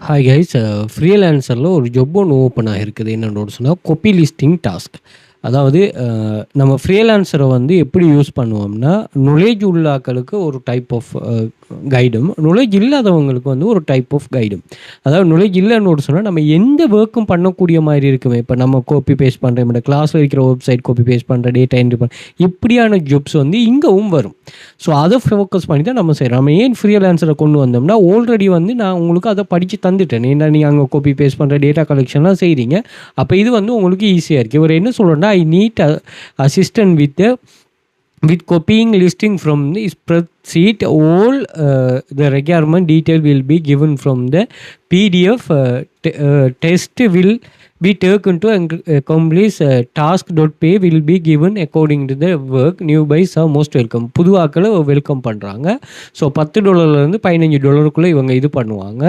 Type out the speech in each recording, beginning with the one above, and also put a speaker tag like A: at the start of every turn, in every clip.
A: Hi guys. ஃப்ரீலான்சரில் ஒரு job ஒன்று open ஆகிருக்குது. என்னென்னு சொன்னால் காப்பி லிஸ்டிங் டாஸ்க். அதாவது நம்ம ஃப்ரீலான்சரை வந்து எப்படி யூஸ் பண்ணுவோம்னா, நாலேஜ் உள்ள ஆட்களுக்கு ஒரு டைப் ஆஃப் கைடும், நாலேஜ் இல்லாதவங்களுக்கு வந்து ஒரு டைப் ஆஃப் கைடும். அதாவது நாலேஜ் இல்லைன்னு சொன்னால் நம்ம எந்த ஒர்க்கும் பண்ணக்கூடிய மாதிரி இருக்குமே. இப்போ நம்ம காப்பி பேஸ்ட் பண்ணுற நம்ம கிளாஸில் இருக்கிற வெப்சைட் காப்பி பேஸ்ட் பண்ணுற, டேட்டா என்ட்ரி பண்ண, இப்படியான ஜாப்ஸ் வந்து இங்கேவும் வரும். ஸோ அதை ஃபோக்கஸ் பண்ணி தான் நம்ம செய்கிறோம். நம்ம ஏன் ஃப்ரீலான்சரை கொண்டு வந்தோம்னா, ஆல்ரெடி வந்து நான் உங்களுக்கு அதை படித்து தந்துட்டேன். ஏன்னா நீங்கள் அங்கே காப்பி பேஸ்ட் பண்ணுற டேட்டா கலெக்ஷன்லாம் செய்கிறீங்க. அப்போ இது வந்து உங்களுக்கு ஈஸியாக இருக்குது. இவர் என்ன சொல்கிறேன்னா, I need assistant with copying listing from the spreadsheet. All the requirement detail will be given from the PDF. Test will be taken to accomplish task.pay will be given according to the work. New buys are most welcome. புது ஆக்களை welcome பண்ணுறாங்க. So $10 $15 இவங்க இது பண்ணுவாங்க.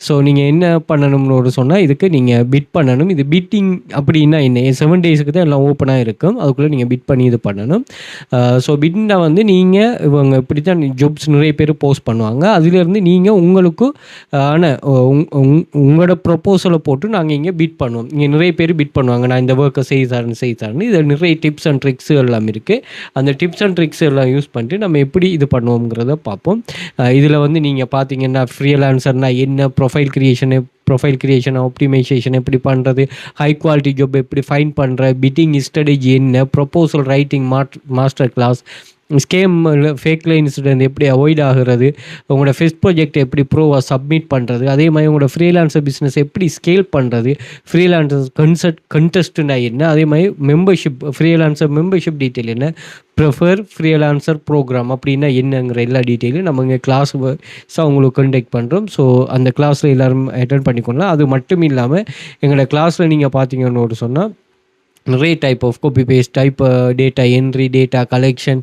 A: So நீங்கள் என்ன பண்ணணும்னு சொன்னால், இதுக்கு நீங்கள் பிட் பண்ணணும். இது பிட்டிங் அப்படின்னா என்ன, 7 daysக்கு தான் எல்லாம் ஓப்பனாக இருக்கும். அதுக்குள்ளே நீங்கள் பிட் பண்ணி இது பண்ணணும். ஸோ பிட்னா வந்து நீங்கள் இவங்க இப்படி தான் ஜாப்ஸ் நிறைய பேர் போஸ்ட் பண்ணுவாங்க. அதுலேருந்து நீங்கள் உங்களுக்கு உங்களோட ப்ரொப்போசலை போட்டு நாங்கள் இங்கே பிட் பண்ணுவோம். இங்கே நிறைய பேர் பிட் பண்ணுவாங்க, நான் இந்த ஒர்க்கை செய்தாருன்னு. இதில் நிறைய டிப்ஸ் அண்ட் ட்ரிக்ஸ் எல்லாம் இருக்குது. அந்த டிப்ஸ் அண்ட் ட்ரிக்ஸ் எல்லாம் யூஸ் பண்ணிட்டு நம்ம எப்படி இது பண்ணுவோங்கிறத பார்ப்போம். இதில் வந்து நீங்கள் பார்த்தீங்கன்னா, ஃப்ரீலான்சர்னா என்ன, ப்ரொஃபைல் கிரியேஷன் ஆப்டிமைசேஷன் எப்படி பண்ணுறது, ஹை குவாலிட்டி ஜாப் எப்படி ஃபைன் பண்ணுற, பிட்டிங் ஸ்ட்ராட்டஜி என்ன, proposal writing master class, scam fake incident எப்படி அவாய்ட் ஆகிறது, உங்களோட ஃபெஸ்ட் ப்ராஜெக்ட் எப்படி ப்ரோவாக சப்மிட் பண்ணுறது, அதே மாதிரி உங்களோட ஃப்ரீலான்சர் பிஸ்னஸ் எப்படி ஸ்கேல் பண்ணுறது, ஃப்ரீலான்சர் கண்டெஸ்ட்னா என்ன, அதே மாதிரி ஃப்ரீலான்சர் மெம்பர்ஷிப் டீட்டெயில் என்ன, ப்ரிஃபர் ஃப்ரீலான்சர் ப்ரோக்ராம் அப்படின்னா என்னங்கிற எல்லா டீட்டெயிலும் நம்ம இங்கே கிளாஸ் உங்களுக்கு கண்டக்ட் பண்ணுறோம். ஸோ அந்த கிளாஸில் எல்லோரும் அட்டென்ட் பண்ணிக்கொள்ளலாம். அது மட்டும் இல்லாமல் எங்களோட கிளாஸில் நீங்கள் பார்த்தீங்கன்னு சொன்னால், நிறைய type of copy paste type, data entry, data collection,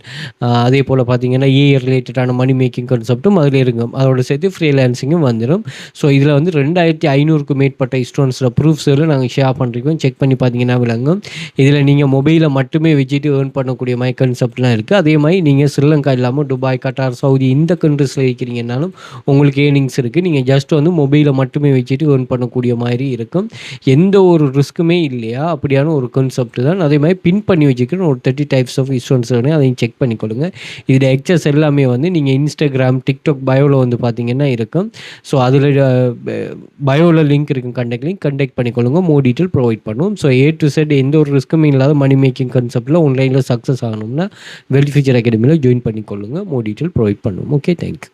A: அதே போல் பார்த்தீங்கன்னா ஏஐ ரிலேட்டடான மணி மேக்கிங் கான்செப்ட்டும் அதில் இருக்கும். அதோட சேர்த்து ஃப்ரீலான்சிங்கும் வந்துடும். ஸோ இதில் வந்து 2500க்கும் மேற்பட்ட ஸ்டூடெண்ட்ஸில் ப்ரூஃப்ஸில் நாங்கள் ஷேர் பண்ணிருக்கோம். செக் பண்ணி பார்த்தீங்கன்னா விளங்கும். இதில் நீங்கள் மொபைலை மட்டுமே வச்சுட்டு ஏர்ன் பண்ணக்கூடிய மாதிரி கான்செப்ட்லாம் இருக்குது. அதே மாதிரி நீங்கள் ஸ்ரீலங்கா இல்லாமல் துபாய், கட்டார், சவுதி இந்த கண்ட்ரிஸில் இருக்கிறீங்கன்னாலும் உங்களுக்கு ஏர்னிங்ஸ் இருக்குது. நீங்கள் ஜஸ்ட் வந்து மொபைலை மட்டுமே வச்சுட்டு ஏர்ன் பண்ணக்கூடிய மாதிரி இருக்கும். எந்த ஒரு ரிஸ்க்குமே இல்லையா, அப்படியான ஒரு கான்செப்ட் தான். அதே மாதிரி பின் பண்ணி வச்சுக்கிறோம் ஒரு 30 டைப்ஸ் ஆஃப் ஸ்டூடெண்ட்ஸ். அதையும் செக் பண்ணிக்கொள்ளுங்க. இதில் எக்ஸஸ் எல்லாமே வந்து நீங்கள் இன்ஸ்டாகிராம், டிக்டாக் பயோவில் வந்து பார்த்தீங்கன்னா இருக்கும். ஸோ அதில் பயோவில் லிங்க் இருக்கும், கண்டெக்ட் பண்ணிக்கொள்ளுங்க. மோர் டீட்டெயில் ப்ரொவைட் பண்ணுவோம். ஸோ A to Z எந்த ஒரு ரிஸ்க்குமே இல்லாத மணி மேக்கிங் கான்செப்டில் ஆன்லைனில் சக்ஸஸ் ஆகணும்னா வெல் ஃபியூச்சர் அகாடமியில் ஜாயின் பண்ணிக்கொள்ளுங்க. மோர் டீட்டெயில் ப்ரொவைட் பண்ணுவோம். Okay, thank you.